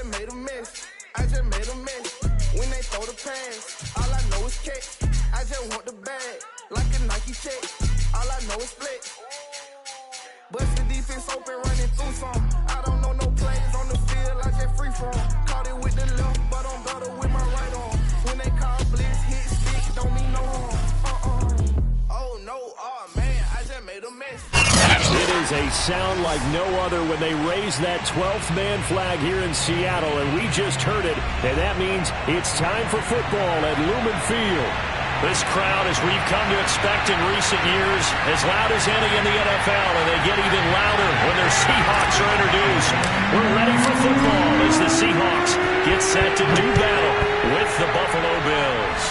just made a mess. I just made a mess. When they throw the pass, all I know is catch. I just want the bag, like a Nike check. All I know is flex. Bust the defense open, running through some. I don't know no plays on the field, I just free from. Caught it with the left, but I'm better with my right arm. When they call blitz, hit stick, don't mean no harm. Oh no, oh man, I just made a mess. It is a sound like no other when they raise that 12th man flag here in Seattle, and we just heard it, and that means it's time for football at Lumen Field. This crowd, as we've come to expect in recent years, as loud as any in the NFL, and they get even louder when their Seahawks are introduced. We're ready for football as the Seahawks get set to do battle with the Buffalo Bills.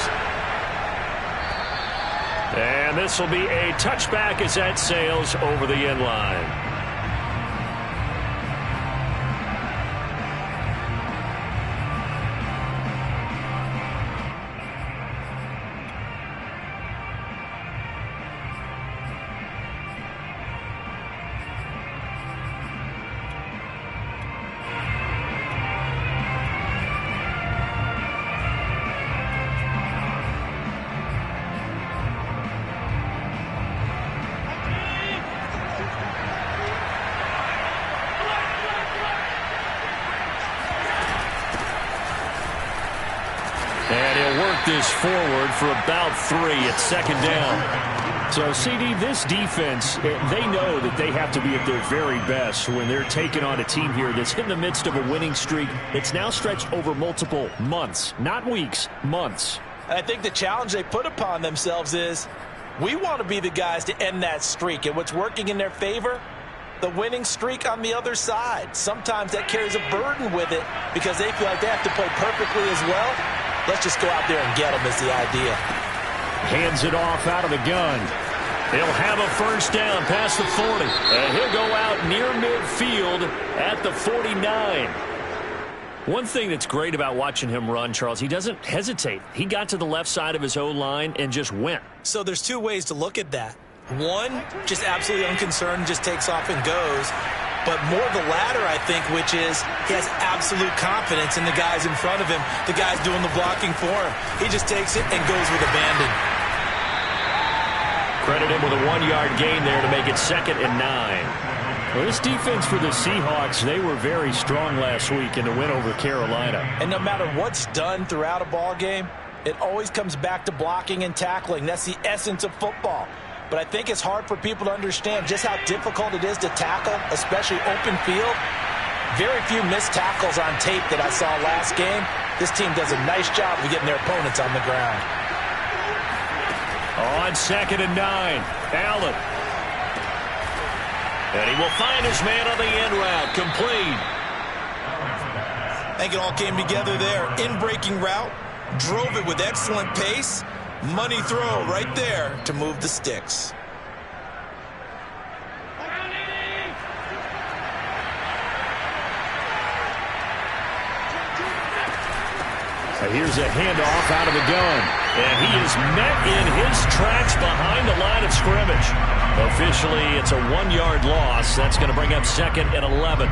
And this will be a touchback as that sails over the end line. This forward for about 3 at second down. So, CD, this defense, they know that they have to be at their very best when they're taking on a team here that's in the midst of a winning streak that's now stretched over multiple months, not weeks, months. I think the challenge they put upon themselves is we want to be the guys to end that streak. And what's working in their favor? The winning streak on the other side. Sometimes that carries a burden with it because they feel like they have to play perfectly as well. Let's just go out there and get them is the idea. Hands it off out of the gun. He'll have a first down past the 40. And he'll go out near midfield at the 49. One thing that's great about watching him run, Charles, he doesn't hesitate. He got to the left side of his O-line and just went. So there's two ways to look at that. One, just absolutely unconcerned, just takes off and goes. But more the latter, I think, which is he has absolute confidence in the guys in front of him, the guys doing the blocking for him. He just takes it and goes with abandon. Credit him with a 1-yard gain there to make it 2nd and 9. Well, this defense for the Seahawks, they were very strong last week in the win over Carolina. And no matter what's done throughout a ball game, it always comes back to blocking and tackling. That's the essence of football. But I think it's hard for people to understand just how difficult it is to tackle, especially open field. Very few missed tackles on tape that I saw last game. This team does a nice job of getting their opponents on the ground. On 2nd and 9, Allen. And he will find his man on the end route, complete. I think it all came together there. In-breaking route, drove it with excellent pace. Money throw right there to move the sticks. Here's a handoff out of the gun. And he is met in his tracks behind the line of scrimmage. Officially, it's a 1-yard loss. That's going to bring up 2nd and 11.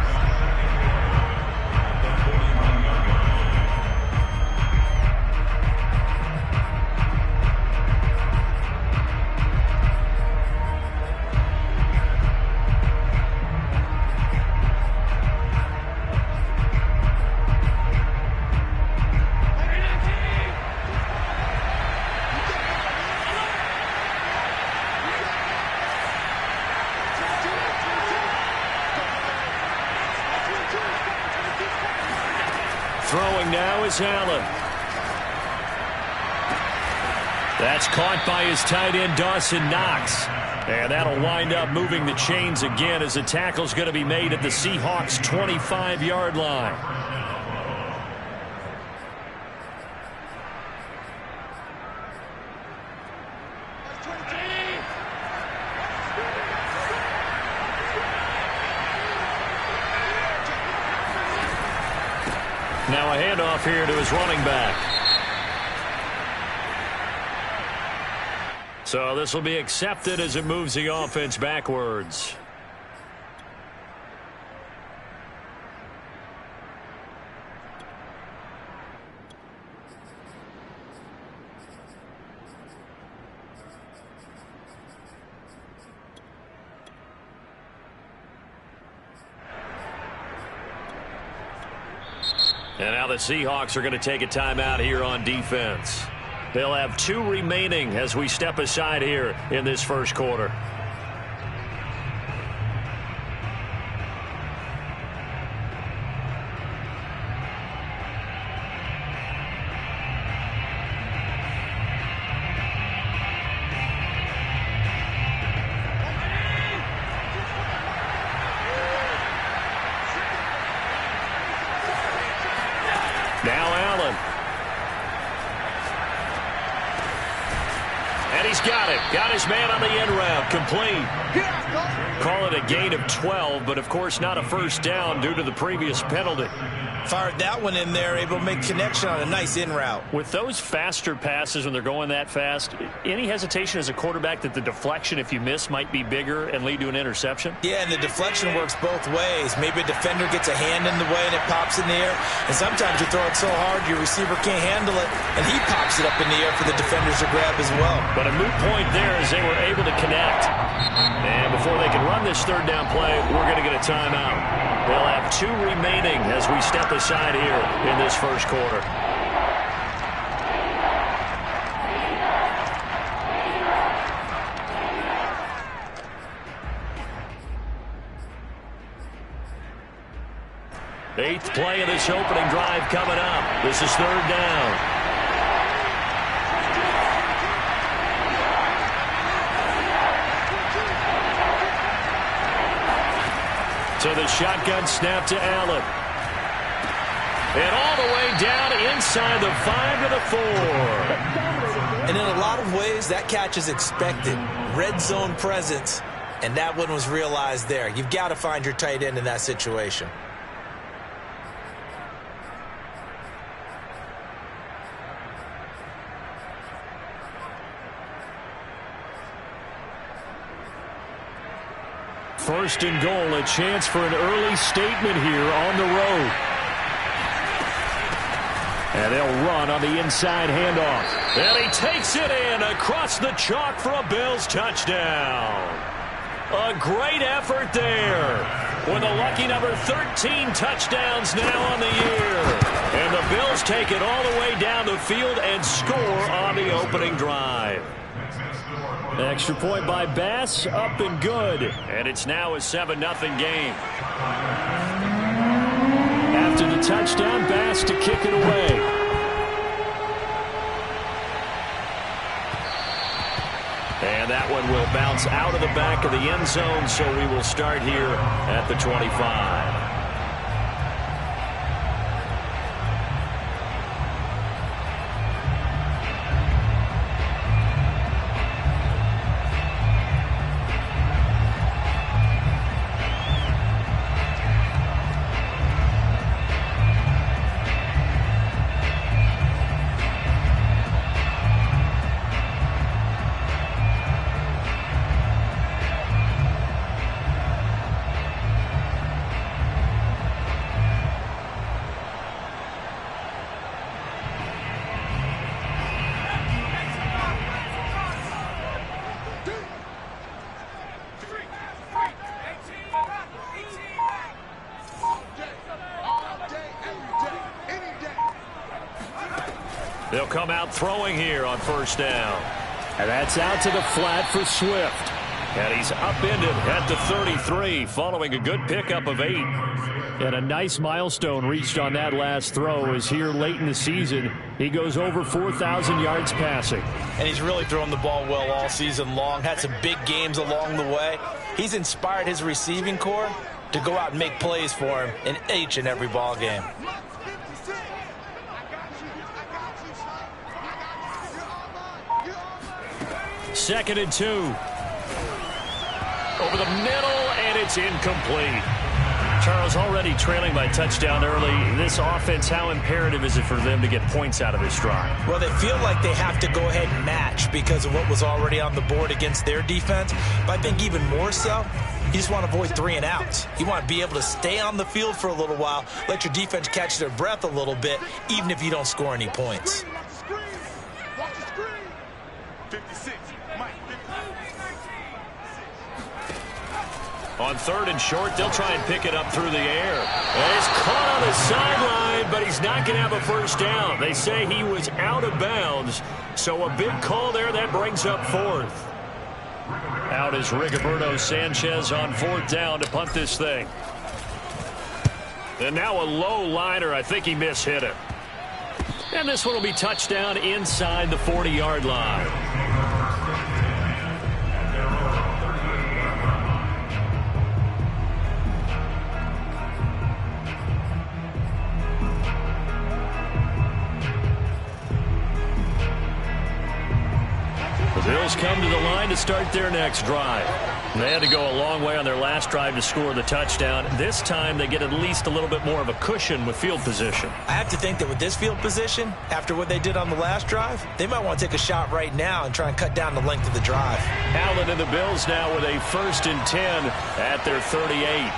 Throwing now is Allen. That's caught by his tight end, Dawson Knox. And that'll wind up moving the chains again as the tackle's going to be made at the Seahawks' 25-yard line. Now a handoff here to his running back. So this will be accepted as it moves the offense backwards. And now the Seahawks are going to take a timeout here on defense. They'll have 2 remaining as we step aside here in this first quarter. Now Allen. And he's got it. Got his man on the end route. Complete. Call it a gain of 12, but of course not a first down due to the previous penalty. Fired that one in there, able to make connection on a nice in route. With those faster passes when they're going that fast, any hesitation as a quarterback that the deflection, if you miss, might be bigger and lead to an interception? Yeah, and the deflection works both ways. Maybe a defender gets a hand in the way and it pops in the air. And sometimes you throw it so hard your receiver can't handle it, and he pops it up in the air for the defenders to grab as well. But a moot point there as they were able to connect. And before they can run this third down play, we're going to get a timeout. They'll have 2 remaining as we step aside here in this first quarter. Eighth play of this opening drive coming up. This is third down. So the shotgun snap to Allen. And all the way down inside the 5 to the 4. And in a lot of ways, that catch is expected. Red zone presence, and that one was realized there. You've got to find your tight end in that situation. First and goal, a chance for an early statement here on the road. And they'll run on the inside handoff. And he takes it in across the chalk for a Bills touchdown. A great effort there with a lucky number 13 touchdowns now on the year. And the Bills take it all the way down the field and score on the opening drive. Extra point by Bass, up and good. And it's now a 7-0 game. After the touchdown, Bass to kick it away. And that one will bounce out of the back of the end zone, so we will start here at the 25. They'll come out throwing here on first down. And that's out to the flat for Swift. And he's upended at the 33 following a good pickup of 8. And a nice milestone reached on that last throw as here late in the season he goes over 4,000 yards passing. And he's really thrown the ball well all season long. Had some big games along the way. He's inspired his receiving corps to go out and make plays for him in each and every ball game. Second and 2. Over the middle, and it's incomplete. Charles, already trailing by touchdown early. This offense, how imperative is it for them to get points out of this drive? Well, they feel like they have to go ahead and match because of what was already on the board against their defense. But I think even more so, you just want to avoid 3 and outs. You want to be able to stay on the field for a little while, let your defense catch their breath a little bit, even if you don't score any points. On third and short, they'll try and pick it up through the air. And it's caught on the sideline line, but he's not going to have a first down. They say he was out of bounds, so a big call there. That brings up fourth. Out is Rigoberto Sanchez on fourth down to punt this thing. And now a low liner. I think he mishit it. And this one will be touchdown inside the 40-yard line. The Bills come to the line to start their next drive. They had to go a long way on their last drive to score the touchdown. This time they get at least a little bit more of a cushion with field position. I have to think that with this field position, after what they did on the last drive, they might want to take a shot right now and try and cut down the length of the drive. Allen and the Bills now with a 1st and 10 at their 38.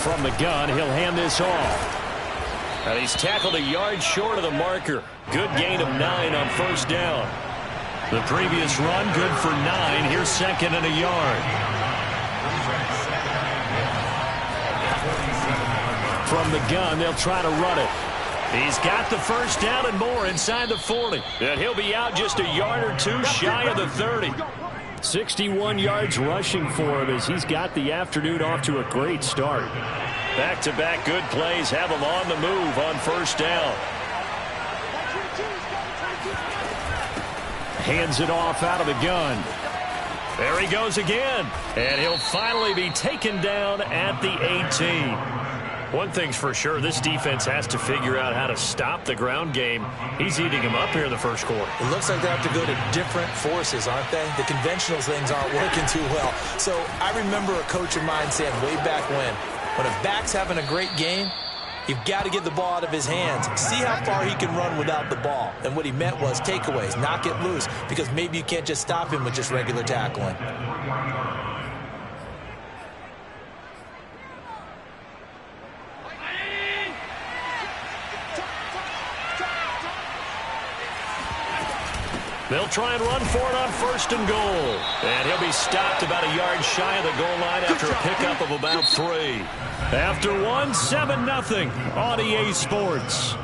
From the gun, he'll hand this off. And he's tackled a yard short of the marker. Good gain of 9 on first down. The previous run, good for 9. Here's 2nd and a yard. From the gun, they'll try to run it. He's got the first down and more inside the 40. And he'll be out just a yard or two shy of the 30. 61 yards rushing for him as he's got the afternoon off to a great start. Back-to-back good plays have him on the move on first down. Hands it off out of the gun. There he goes again. And he'll finally be taken down at the 18. One thing's for sure, this defense has to figure out how to stop the ground game. He's eating him up here in the first quarter. It looks like they have to go to different forces, aren't they? The conventional things aren't working too well. So I remember a coach of mine saying way back when a back's having a great game, you've got to get the ball out of his hands. See how far he can run without the ball. And what he meant was takeaways, knock it loose, because maybe you can't just stop him with just regular tackling. They'll try and run for it on 1st and goal. And he'll be stopped about a yard shy of the goal line after a pickup of about 3. After 1, 7-0 on EA Sports.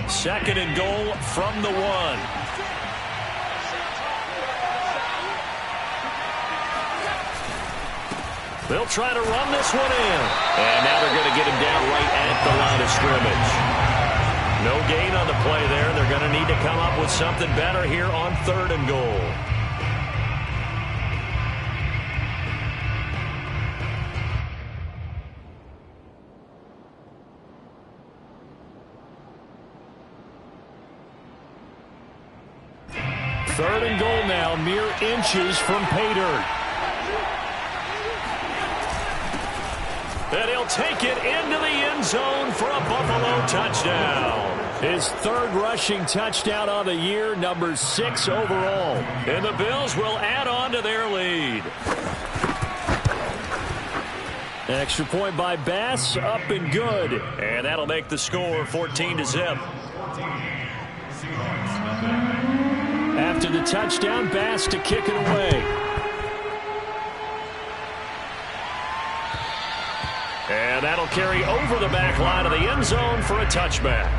Second and goal from the 1. They'll try to run this one in. And now they're going to get him down right at the line of scrimmage. No gain on the play there. They're going to need to come up with something better here on 3rd and goal. Third and goal now, mere inches from pay dirt. And he'll take it into the end zone for a Buffalo touchdown. His 3rd rushing touchdown on the year, number 6 overall. And the Bills will add on to their lead. Extra point by Bass, up and good. And that'll make the score 14-0. After the touchdown, Bass to kick it away. And that'll carry over the back line of the end zone for a touchback.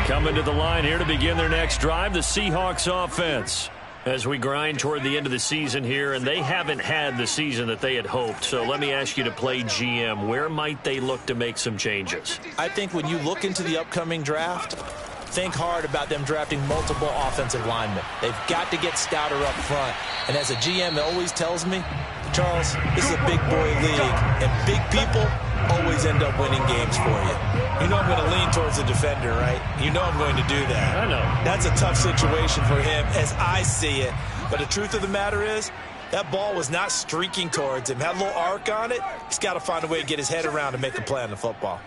Coming to the line here to begin their next drive, the Seahawks offense. As we grind toward the end of the season here, and they haven't had the season that they had hoped. So let me ask you to play GM. Where might they look to make some changes? I think when you look into the upcoming draft, think hard about them drafting multiple offensive linemen. They've got to get stouter up front. And as a GM, it always tells me, Charles, this is a big boy league, and big people always end up winning games for you. You know I'm going to lean towards the defender, right? You know I'm going to do that. I know. That's a tough situation for him as I see it. But the truth of the matter is, that ball was not streaking towards him. Had a little arc on it. He's got to find a way to get his head around and make a play on the football.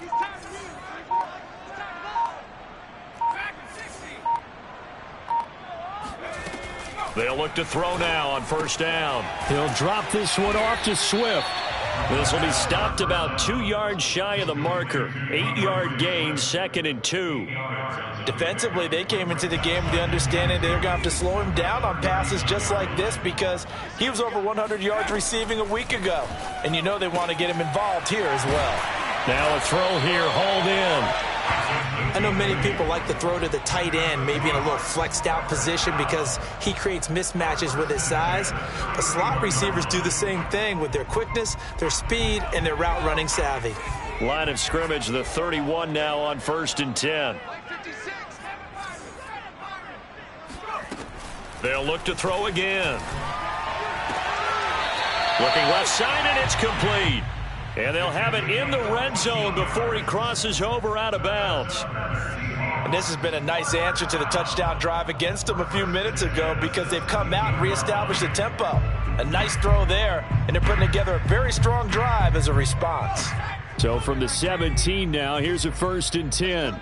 They'll look to throw now on first down. He'll drop this one off to Swift. This will be stopped about 2 yards shy of the marker. 8-yard gain, 2nd and 2. Defensively, they came into the game with the understanding they're going to have to slow him down on passes just like this because he was over 100 yards receiving a week ago. And you know they want to get him involved here as well. Now a throw here, hauled in. I know many people like to throw to the tight end, maybe in a little flexed out position because he creates mismatches with his size. But slot receivers do the same thing with their quickness, their speed, and their route running savvy. Line of scrimmage, the 31 now on 1st and 10. They'll look to throw again. Looking left side, and it's complete. And they'll have it in the red zone before he crosses over out of bounds. And this has been a nice answer to the touchdown drive against them a few minutes ago because they've come out and reestablished the tempo. A nice throw there, and they're putting together a very strong drive as a response. So from the 17 now, here's a 1st and 10.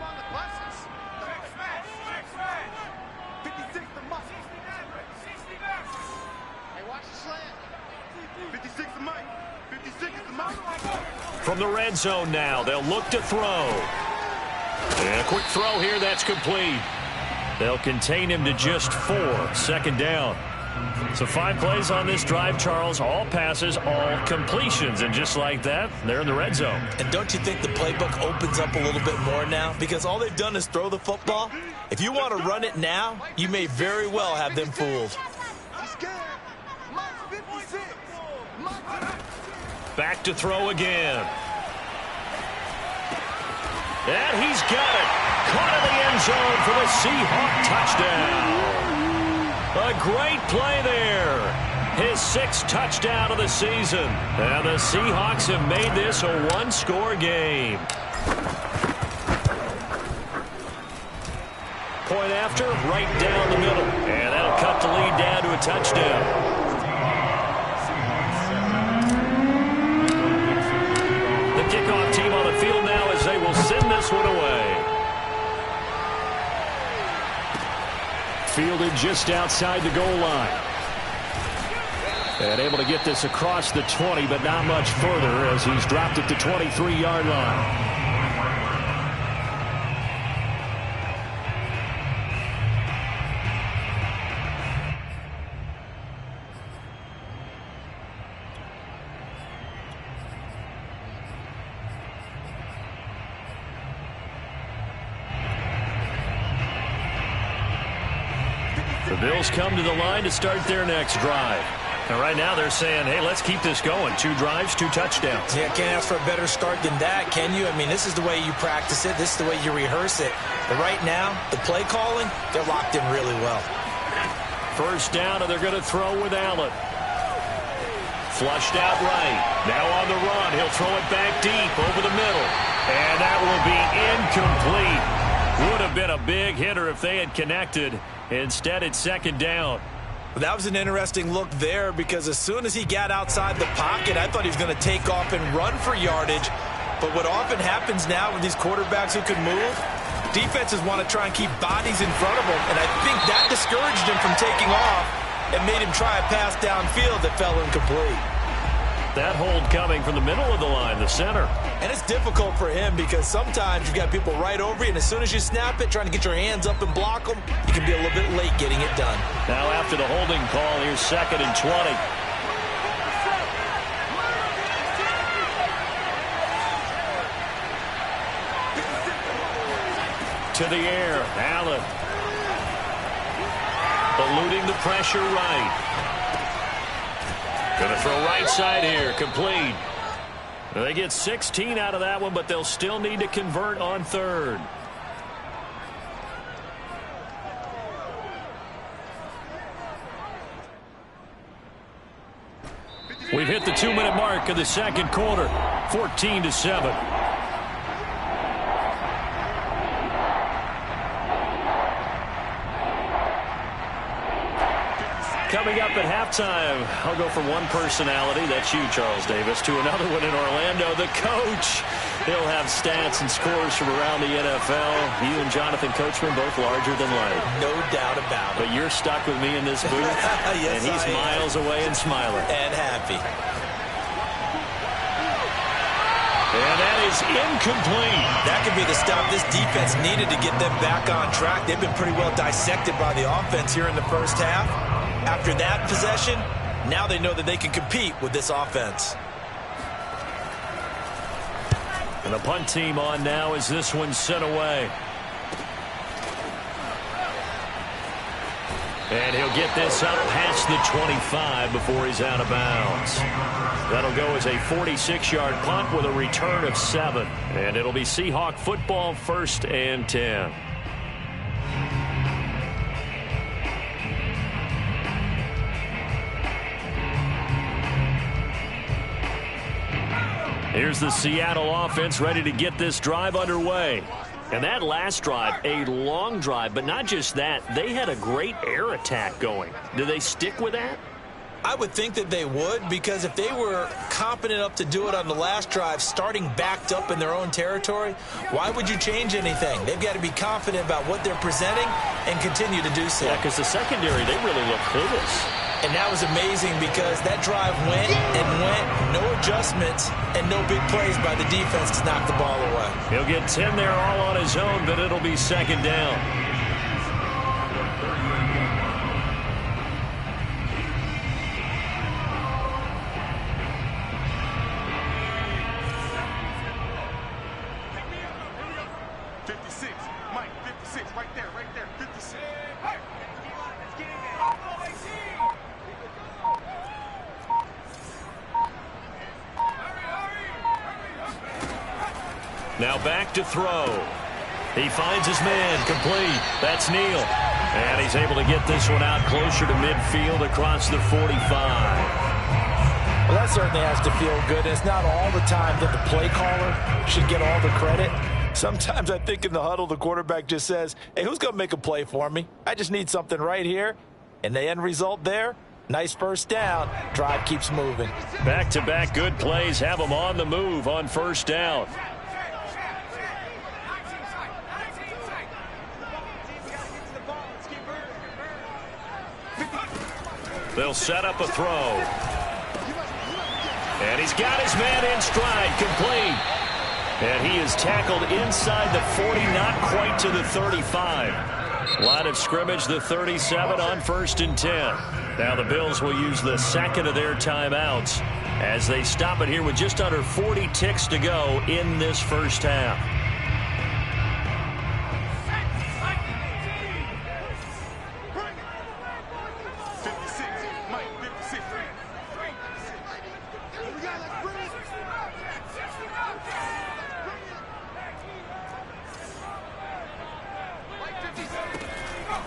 From the red zone now, they'll look to throw. And a quick throw here, that's complete. They'll contain him to just 4, 2nd down. So 5 plays on this drive, Charles. All passes, all completions. And just like that, they're in the red zone. And don't you think the playbook opens up a little bit more now? Because all they've done is throw the football. If you want to run it now, you may very well have them fooled. Back to throw again. And he's got it. Caught in the end zone for the Seahawk touchdown. A great play there. His 6th touchdown of the season. And the Seahawks have made this a 1-score game. Point after, right down the middle. And that'll cut the lead down to a touchdown. Kickoff team on the field now as they will send this one away. Fielded just outside the goal line. And able to get this across the 20, but not much further as he's dropped at the 23-yard line. The Bills come to the line to start their next drive. And right now they're saying, hey, let's keep this going. 2 drives, 2 touchdowns. Yeah, can't ask for a better start than that, can you? I mean, this is the way you practice it. This is the way you rehearse it. But right now, the play calling, they're locked in really well. First down, and they're going to throw with Allen. Flushed out right. Now on the run. He'll throw it back deep over the middle. And that will be incomplete. Would have been a big hitter if they had connected. Instead, it's 2nd down. That was an interesting look there because as soon as he got outside the pocket, I thought he was going to take off and run for yardage. But what often happens now with these quarterbacks who can move, defenses want to try and keep bodies in front of them. And I think that discouraged him from taking off and made him try a pass downfield that fell incomplete. That hold coming from the middle of the line, the center. And it's difficult for him because sometimes you've got people right over you, and as soon as you snap it, trying to get your hands up and block them, you can be a little bit late getting it done. Now after the holding call, here's 2nd and 20. To the air, Allen. Eluding the pressure right. Going to throw right side here, complete. They get 16 out of that one, but they'll still need to convert on 3rd. We've hit the 2-minute mark of the 2nd quarter, 14-7. coming up at halftime, I'll go from one personality, that's you, Charles Davis, to another one in Orlando, the coach. He'll have stats and scores from around the NFL. You and Jonathan Coachman both larger than life. No doubt about it. But you're stuck with me in this booth, yes, and he's miles away and smiling. And happy. And that is incomplete. That could be the stop this defense needed to get them back on track. They've been pretty well dissected by the offense here in the first half. After that possession, now they know that they can compete with this offense. And the punt team on now as this one's sent away. And he'll get this up past the 25 before he's out of bounds. That'll go as a 46-yard punt with a return of 7. And it'll be Seahawk football, 1st and 10. Here's the Seattle offense ready to get this drive underway. And that last drive, a long drive, but not just that. They had a great air attack going. Do they stick with that? I would think that they would, because if they were competent enough to do it on the last drive, starting backed up in their own territory, why would you change anything? They've got to be confident about what they're presenting and continue to do so. Yeah, because the secondary, they really look clueless. And that was amazing because that drive went and went, no adjustments and no big plays by the defense to knock the ball away. He'll get 10 there all on his own, but it'll be 2nd down. Now back to throw. He finds his man, complete. That's Neal. And he's able to get this one out closer to midfield across the 45. Well, that certainly has to feel good. It's not all the time that the play caller should get all the credit. Sometimes I think in the huddle, the quarterback just says, hey, who's going to make a play for me? I just need something right here. And the end result there, nice first down. Drive keeps moving. Back-to-back good plays have them on the move on 1st down. They'll set up a throw. And he's got his man in stride, complete. And he is tackled inside the 40, not quite to the 35. Line of scrimmage, the 37 on 1st and 10. Now the Bills will use the 2nd of their timeouts as they stop it here with just under 40 ticks to go in this first half.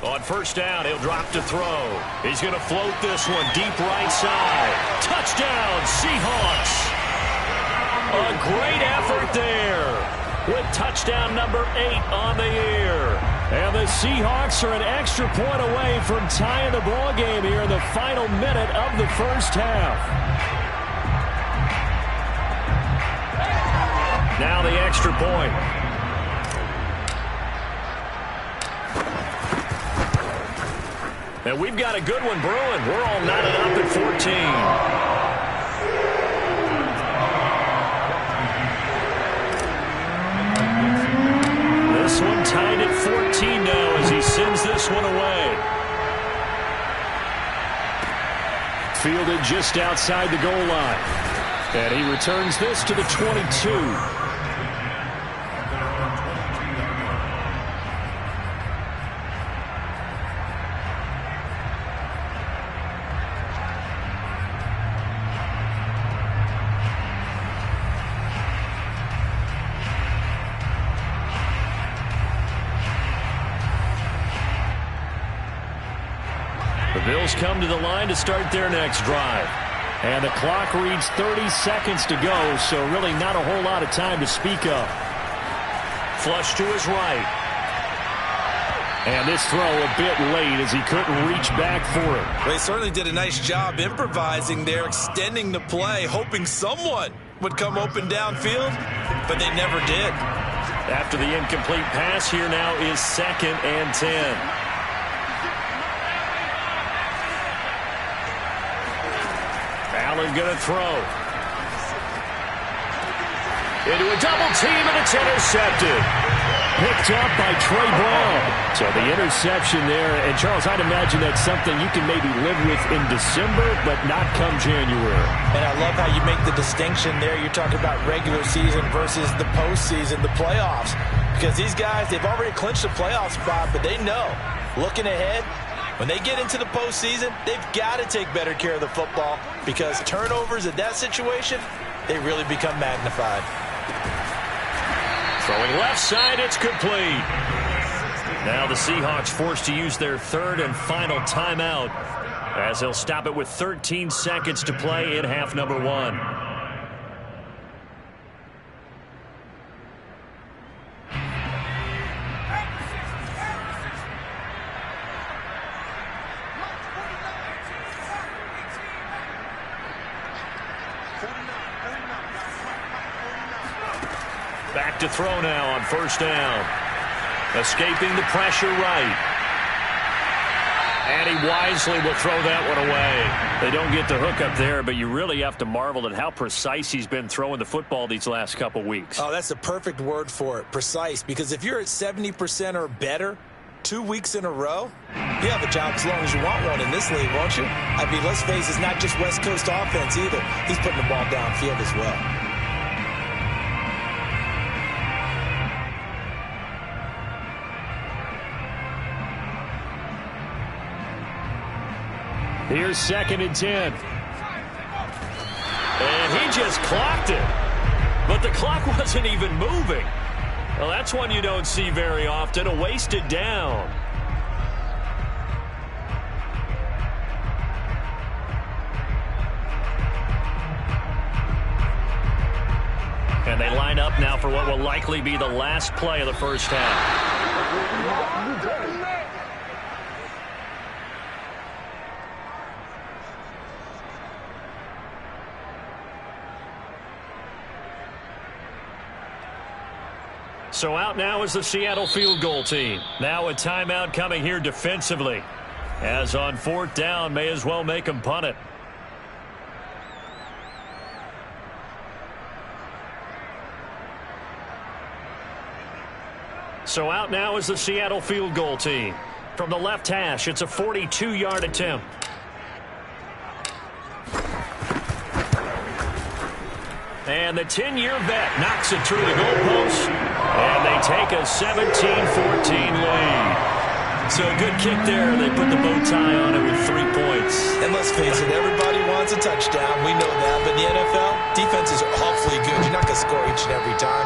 On 1st down, he'll drop to throw. He's going to float this one deep right side. Touchdown, Seahawks. A great effort there with touchdown number 8 on the year. And the Seahawks are an extra point away from tying the ball game here in the final minute of the first half. Now the extra point. And we've got a good one brewing. We're all knotted up at 14. This one tied at 14 now as he sends this one away. Fielded just outside the goal line. And he returns this to the 22. The Bills come to the line to start their next drive. And the clock reads 30 seconds to go, so really not a whole lot of time to speak of. Flush to his right. And this throw a bit late as he couldn't reach back for it. Well, he certainly did a nice job improvising there, extending the play, hoping someone would come open downfield, but they never did. After the incomplete pass, here now is 2nd and 10. Allen going to throw. Into a double team, and it's intercepted. Picked up by Trey Brown. So the interception there. And, Charles, I'd imagine that's something you can maybe live with in December, but not come January. And I love how you make the distinction there. You're talking about regular season versus the postseason, the playoffs. Because these guys, they've already clinched the playoff spot, but they know, looking ahead, when they get into the postseason, they've got to take better care of the football because turnovers in that situation, they really become magnified. Throwing left side, it's complete. Now the Seahawks forced to use their 3rd and final timeout as they'll stop it with 13 seconds to play in half number 1. Back to throw now on 1st down. Escaping the pressure right. And he wisely will throw that one away. They don't get the hook up there, but you really have to marvel at how precise he's been throwing the football these last couple weeks. Oh, that's the perfect word for it, precise. Because if you're at 70% or better 2 weeks in a row, you have a job as long as you want one in this league, won't you? I mean, let's face it, it's not just West Coast offense either. He's putting the ball downfield as well. Here's 2nd and 10. And he just clocked it. But the clock wasn't even moving. Well, that's one you don't see very often, a wasted down. And they line up now for what will likely be the last play of the first half. So out now is the Seattle field goal team. Now a timeout coming here defensively. As on 4th down, may as well make them punt it. So out now is the Seattle field goal team. From the left hash, it's a 42-yard attempt. And the 10-year vet knocks it through the goalpost. And they take a 17-14 lead. So a good kick there. They put the bow tie on it with 3 points. And let's face it, everybody wants a touchdown. We know that. But in the NFL, defenses are awfully good. You're not going to score each and every time.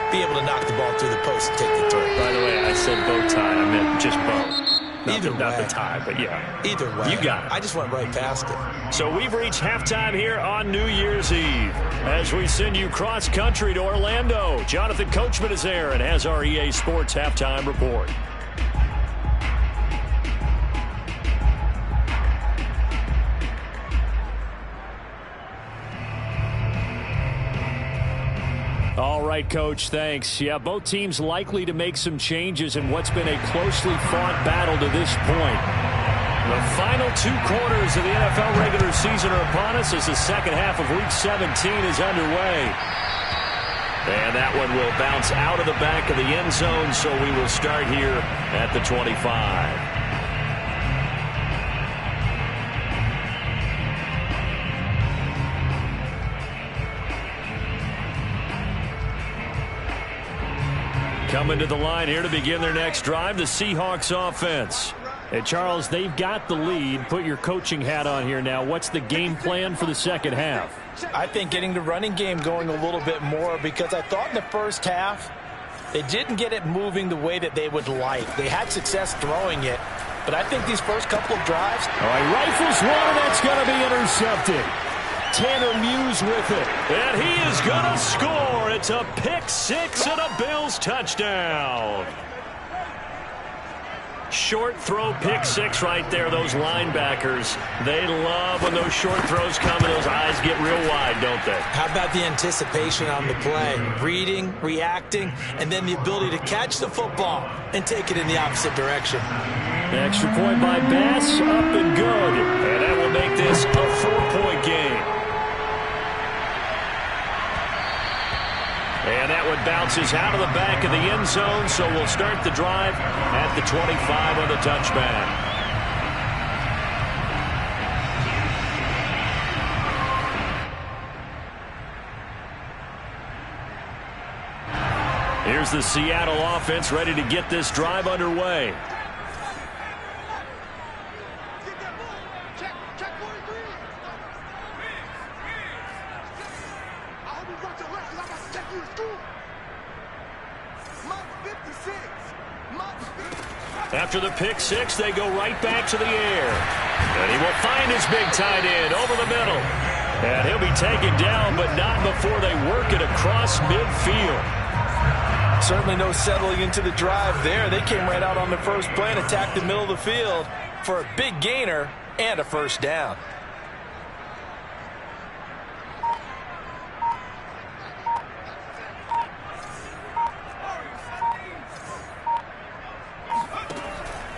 Be able to knock the ball through the post and take the throw. By the way, I said bow tie. I meant just bow. Not the tie, but yeah. Either way. You got it. I just went right past it. So we've reached halftime here on New Year's Eve. As we send you cross-country to Orlando, Jonathan Coachman is there and has our EA Sports halftime report. All right, Coach, thanks. Yeah, both teams likely to make some changes in what's been a closely fought battle to this point. The final 2 quarters of the NFL regular season are upon us as the second half of Week 17 is underway. And that one will bounce out of the back of the end zone, so we will start here at the 25. Coming to the line here to begin their next drive, the Seahawks offense. And, Charles, they've got the lead. Put your coaching hat on here now. What's the game plan for the second half? I think getting the running game going a little bit more because I thought in the first half they didn't get it moving the way that they would like. They had success throwing it, but I think these first couple of drives. All right, rifles one, and that's going to be intercepted. Tanner Muse with it. And he is going to score. It's a pick six and a Bills touchdown. Short throw pick six right there. Those linebackers, they love when those short throws come and those eyes get real wide, don't they? How about the anticipation on the play? Reading, reacting, and then the ability to catch the football and take it in the opposite direction. Extra point by Bass, up and good. And that will make this a 4-point game. And that one bounces out of the back of the end zone, so we'll start the drive at the 25 on the touchback. Here's the Seattle offense ready to get this drive underway. After the pick six, they go right back to the air. And he will find his big tight end over the middle. And he'll be taken down, but not before they work it across midfield. Certainly no settling into the drive there. They came right out on the first play and attacked the middle of the field for a big gainer and a first down.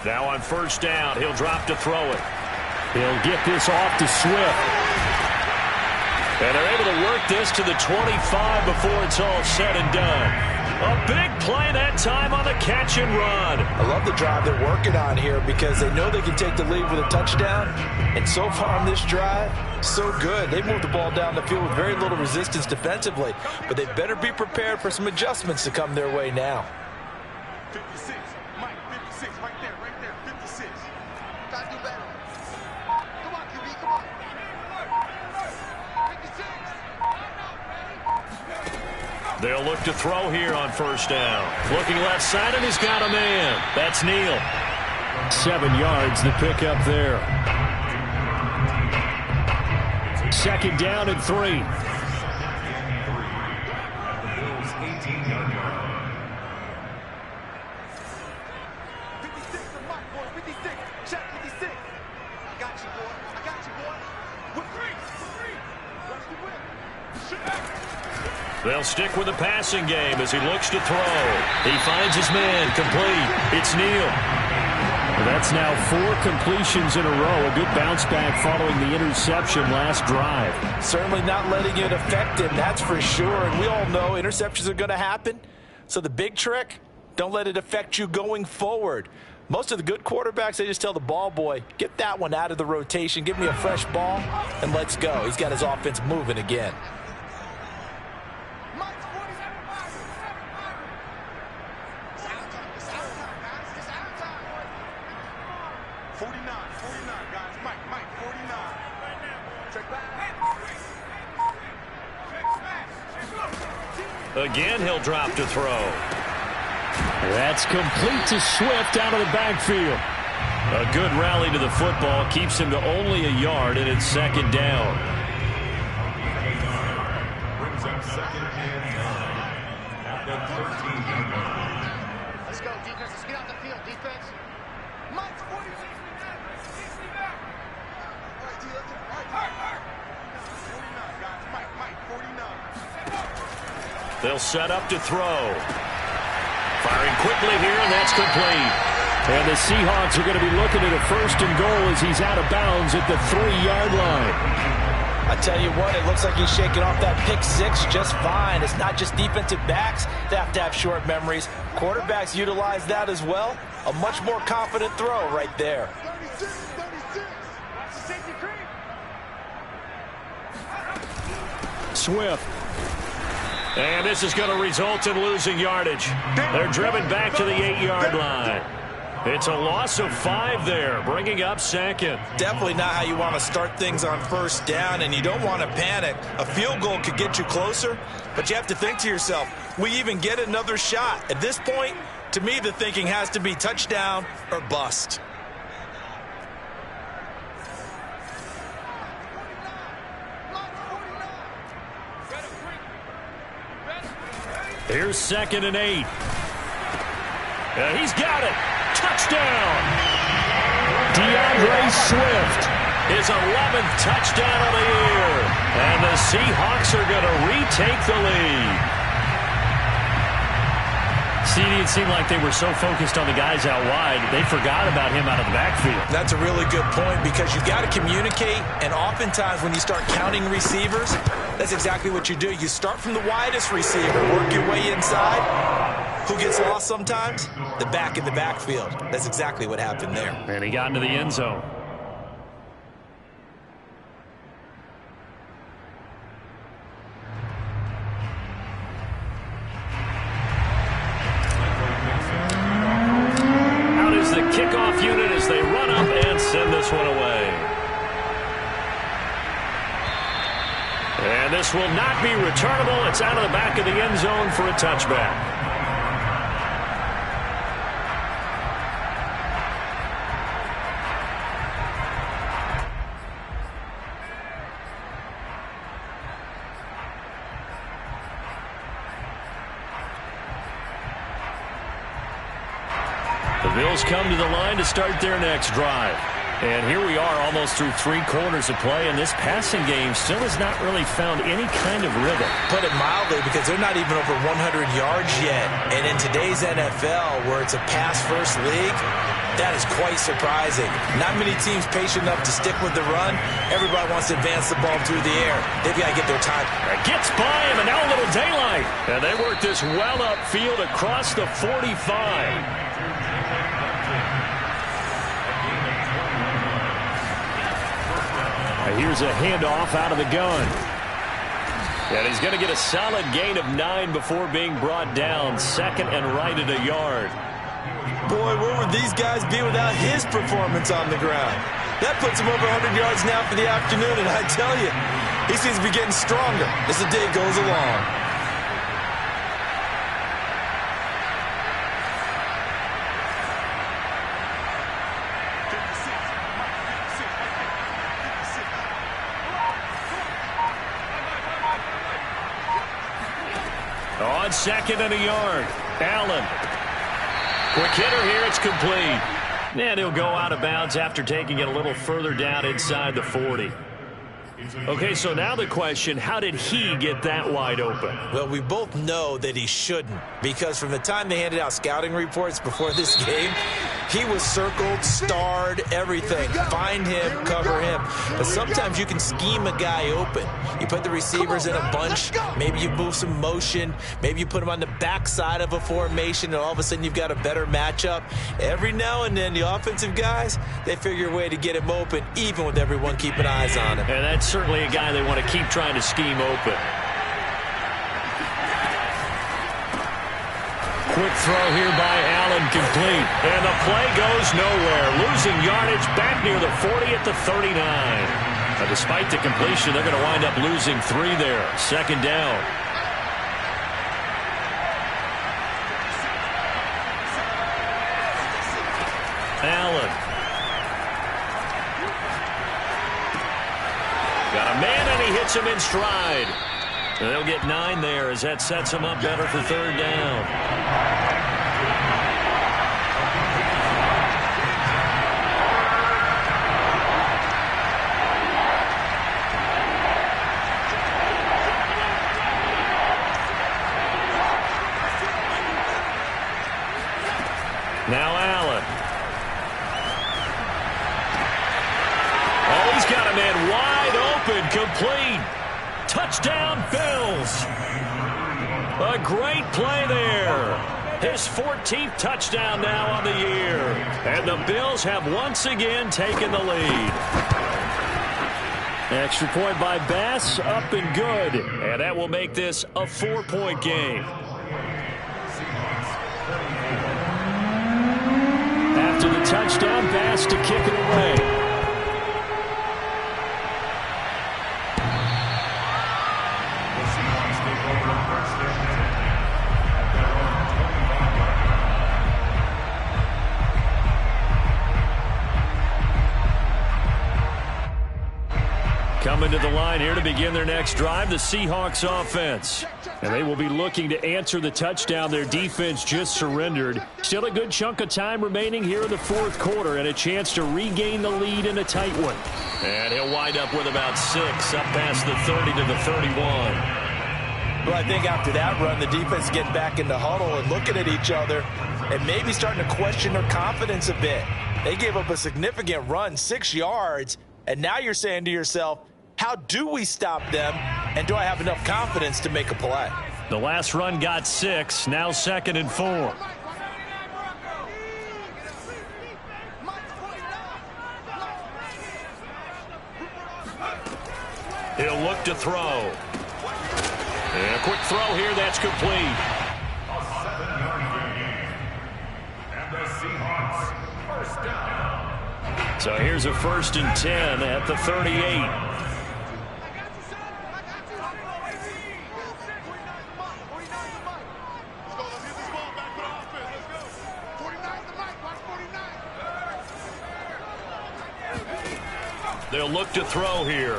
Now on first down, he'll drop to throw it. He'll get this off to Swift. And they're able to work this to the 25 before it's all said and done. A big play that time on the catch and run. I love the drive they're working on here because they know they can take the lead with a touchdown. And so far on this drive, so good. They moved the ball down the field with very little resistance defensively. But they better be prepared for some adjustments to come their way now. 56, Mike, 56, right there, 56. Gotta do better. Come on, QB, come on. 56. They'll look to throw here on first down. Looking left side, and he's got a man. That's Neal. 7 yards, the pickup there. Second down and 3. They'll stick with the passing game as he looks to throw. He finds his man complete. It's Neal. That's now 4 completions in a row. A good bounce back following the interception last drive. Certainly not letting it affect him, that's for sure. And we all know interceptions are going to happen. So the big trick, don't let it affect you going forward. Most of the good quarterbacks, they just tell the ball boy, get that one out of the rotation, give me a fresh ball, and let's go. He's got his offense moving again. Again, he'll drop to throw. That's complete to Swift out of the backfield. A good rally to the football keeps him to only a yard, and it's second down. Brings up second and 9. 13. Let's go, defense. Let's get out the field, defense. Mike's 46. They'll set up to throw. Firing quickly here, and that's complete. And the Seahawks are going to be looking at a first and goal as he's out of bounds at the 3-yard line. I tell you what, it looks like he's shaking off that pick six just fine. It's not just defensive backs that have to have short memories. Quarterbacks utilize that as well. A much more confident throw right there. 36. Watch the safety creep. Swift. And this is going to result in losing yardage. They're driven back to the 8-yard line. It's a loss of 5 there, bringing up second. Definitely not how you want to start things on first down, and you don't want to panic. A field goal could get you closer, but you have to think to yourself, we even get another shot. At this point, to me, the thinking has to be touchdown or bust. Here's second and 8. And he's got it. Touchdown. Swift, his 11th touchdown of the year. And the Seahawks are going to retake the lead. CD, it seemed like they were so focused on the guys out wide, they forgot about him out of the backfield. That's a really good point because you've got to communicate, and oftentimes when you start counting receivers, that's exactly what you do. You start from the widest receiver, work your way inside. Who gets lost sometimes? The back in the backfield. That's exactly what happened there. And he got into the end zone. Out is the kickoff unit as they run up and send this one away. And this will not be returnable. It's out of the back of the end zone for a touchback. The Bills come to the line to start their next drive. And here we are almost through 3 quarters of play, and this passing game still has not really found any kind of rhythm. Put it mildly, because they're not even over 100 yards yet. And in today's NFL, where it's a pass-first league, that is quite surprising. Not many teams patient enough to stick with the run. Everybody wants to advance the ball through the air. They've got to get their time. It gets by him, and now a little daylight. And they work this well upfield across the 45. Here's a handoff out of the gun. And he's going to get a solid gain of 9 before being brought down. Second and right at a yard. Boy, where would these guys be without his performance on the ground? That puts him over 100 yards now for the afternoon, and I tell you, he seems to be getting stronger as the day goes along. On second and a yard, Allen. Quick hitter here, it's complete. And he'll go out of bounds after taking it a little further down inside the 40. Okay, so now the question, how did he get that wide open? Well, we both know that he shouldn't, because from the time they handed out scouting reports before this game, he was circled, starred, everything. Find him, cover him. But sometimes you can scheme a guy open. You put the receivers in a bunch, maybe you move some motion, maybe you put them on the backside of a formation, and all of a sudden you've got a better matchup. Every now and then, the offensive guys, they figure a way to get him open, even with everyone keeping eyes on him. And that's certainly a guy they want to keep trying to scheme open. Quick throw here by Allen, complete. And the play goes nowhere. Losing yardage back near the 40 at the 39. But despite the completion, they're going to wind up losing 3 there. Second down. Allen. Got a man, and he hits him in stride. And they'll get 9 there as that sets him up better for third down. Now Allen. Oh, he's got a man wide open, complete. Touchdown, Bills. A great play there. His 14th touchdown now on the year. And the Bills have once again taken the lead. Extra point by Bass, up and good. And that will make this a 4-point game. After the touchdown, Bass to kick it away. coming to the line here to begin their next drive, the Seahawks offense. And they will be looking to answer the touchdown their defense just surrendered. Still a good chunk of time remaining here in the fourth quarter and a chance to regain the lead in a tight one. And he'll wind up with about 6 up past the 30 to the 31. Well, I think after that run, the defense getting back in the huddle and looking at each other and maybe starting to question their confidence a bit. They gave up a significant run, 6 yards, and now you're saying to yourself, how do we stop them, and do I have enough confidence to make a play? The last run got 6, now 2nd and 4. He'll look to throw. And a quick throw here, that's complete. So here's a 1st and 10 at the 38. They'll look to throw here.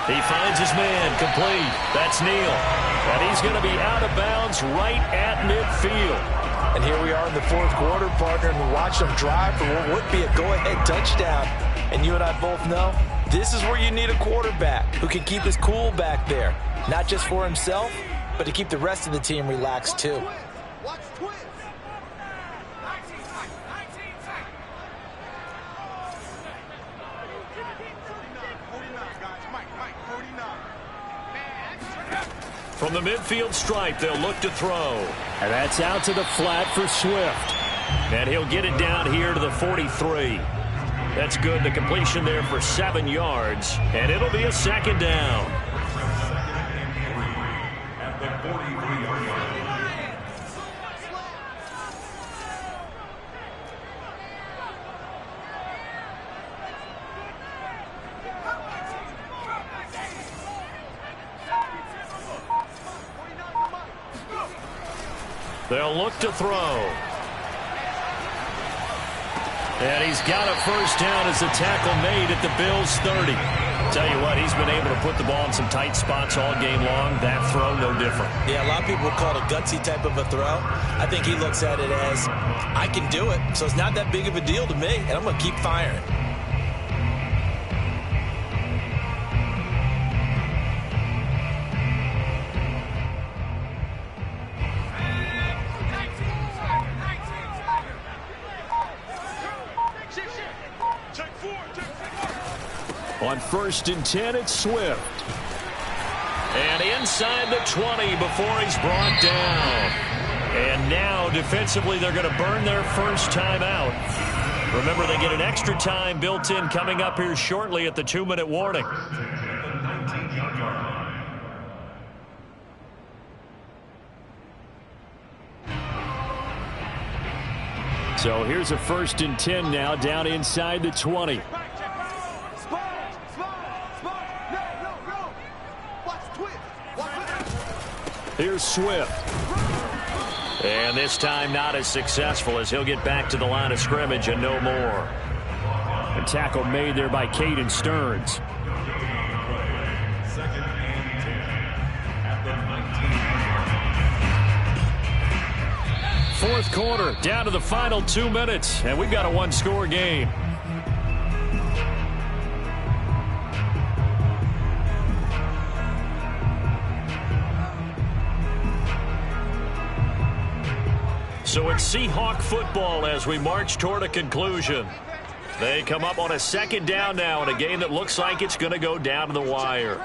He finds his man, complete. That's Neal. And he's going to be out of bounds right at midfield. And here we are in the fourth quarter, partner, and we watch them drive for what would be a go-ahead touchdown. And you and I both know this is where you need a quarterback who can keep his cool back there, not just for himself, but to keep the rest of the team relaxed too. From the midfield stripe, they'll look to throw. And that's out to the flat for Swift. And he'll get it down here to the 43. That's good. The completion there for 7 yards. And it'll be a 2nd down. They'll look to throw. And he's got a 1st down as the tackle made at the Bills' 30. Tell you what, he's been able to put the ball in some tight spots all game long. That throw, no different. Yeah, a lot of people would call it a gutsy type of a throw. I think he looks at it as, I can do it, so it's not that big of a deal to me, and I'm going to keep firing. On 1st and 10, it's Swift. And inside the 20 before he's brought down. And now, defensively, they're going to burn their first time out. Remember, they get an extra time built in coming up here shortly at the 2-minute warning. So here's a 1st and 10 now down inside the 20. Here's Swift. And this time not as successful as he'll get back to the line of scrimmage and no more. A tackle made there by Caden Stearns. 2nd and 10 at the 19. Fourth quarter, down to the final 2 minutes, and we've got a one-score game. So it's Seahawk football as we march toward a conclusion. They come up on a 2nd down now in a game that looks like it's going to go down to the wire.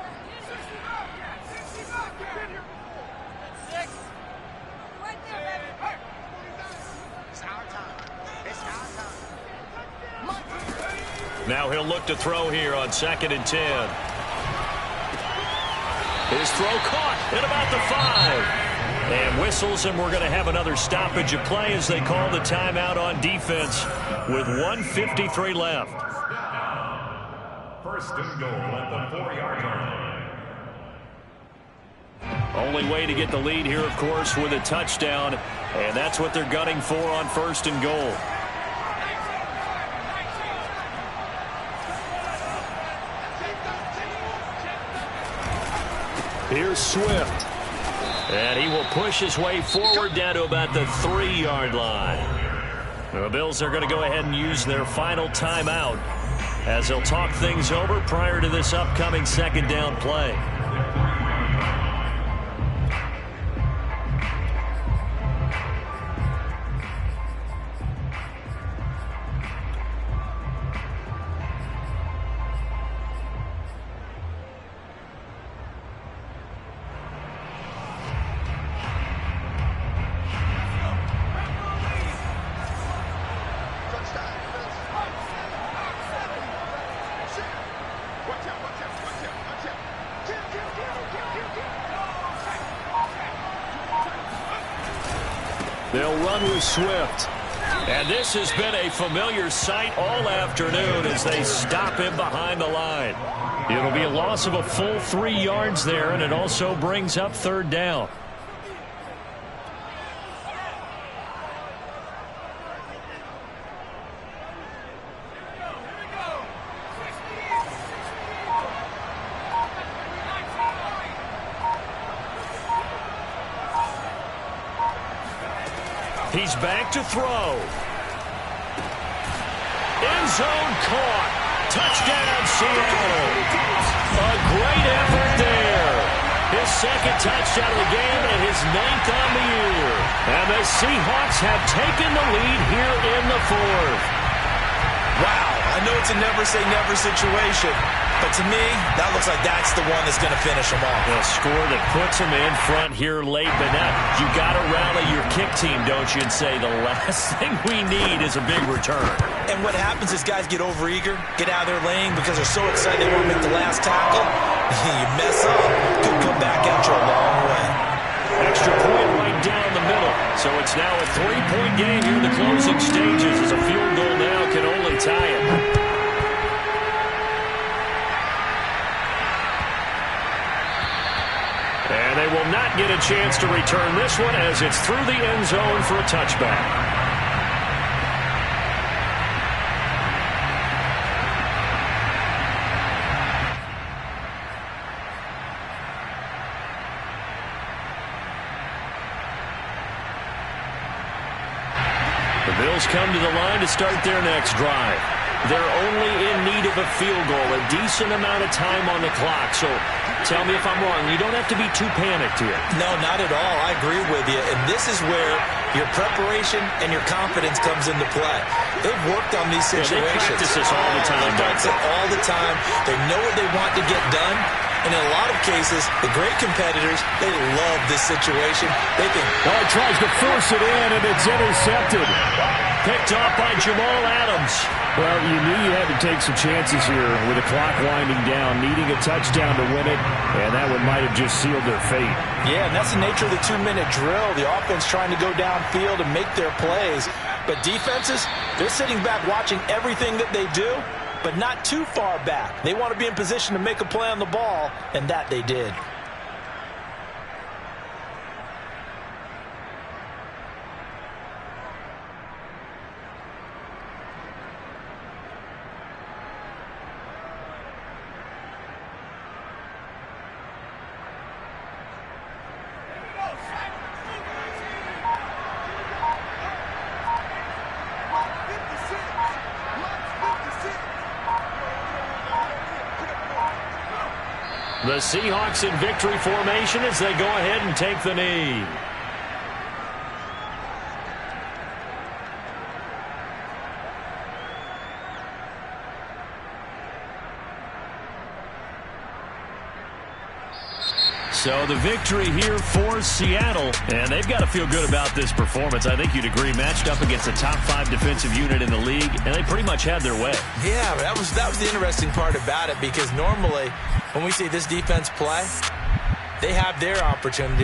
Now he'll look to throw here on 2nd and 10. His throw caught at about the 5. And whistles, and we're going to have another stoppage of play as they call the timeout on defense with 1:53 left. 1st and goal at the 4-yard line. Only way to get the lead here, of course, with a touchdown, and that's what they're gunning for on 1st and goal. Here's Swift. And he will push his way forward down to about the 3-yard line. The Bills are going to go ahead and use their final timeout as they'll talk things over prior to this upcoming second down play. They'll run with Swift. And this has been a familiar sight all afternoon as they stop him behind the line. It'll be a loss of a full 3 yards there, and it also brings up third down. He's back to throw. End zone caught. Touchdown, Seattle. A great effort there. His second touchdown of the game and his 9th on the year. And the Seahawks have taken the lead here in the 4th. Wow, I know it's a never-say-never situation, but to me, that looks like that's the one that's going to finish them off. A score that puts them in front here late, but now you got to rally your kick team, don't you, and say the last thing we need is a big return. And what happens is guys get overeager, get out of their lane because they're so excited they want to make the last tackle. You mess up, could come back at you a long way. Extra point right down the middle. So it's now a 3-point game here in the closing stages as a field goal now can only tie it. And they will not get a chance to return this one as it's through the end zone for a touchback. The Bills come to the line to start their next drive. They're only in need of a field goal, a decent amount of time on the clock. So tell me if I'm wrong. You don't have to be too panicked here. No, not at all. I agree with you. And this is where your preparation and your confidence comes into play. They've worked on these situations. They practice this all the time. They practice it all the time. They know what they want to get done. And in a lot of cases, the great competitors, they love this situation. They think, oh, he tries to force it in, and it's intercepted. Picked off by Jamal Adams. Well, you knew you had to take some chances here with the clock winding down, needing a touchdown to win it, and that one might have just sealed their fate. Yeah, and that's the nature of the 2-minute drill. The offense trying to go downfield and make their plays. But defenses, they're sitting back watching everything that they do, but not too far back. They want to be in position to make a play on the ball, and that they did. The Seahawks in victory formation as they go ahead and take the knee. So the victory here for Seattle, and they've got to feel good about this performance. I think you'd agree, matched up against a top 5 defensive unit in the league, and they pretty much had their way. Yeah, that was the interesting part about it, because normally when we see this defense play, they have their opportunity.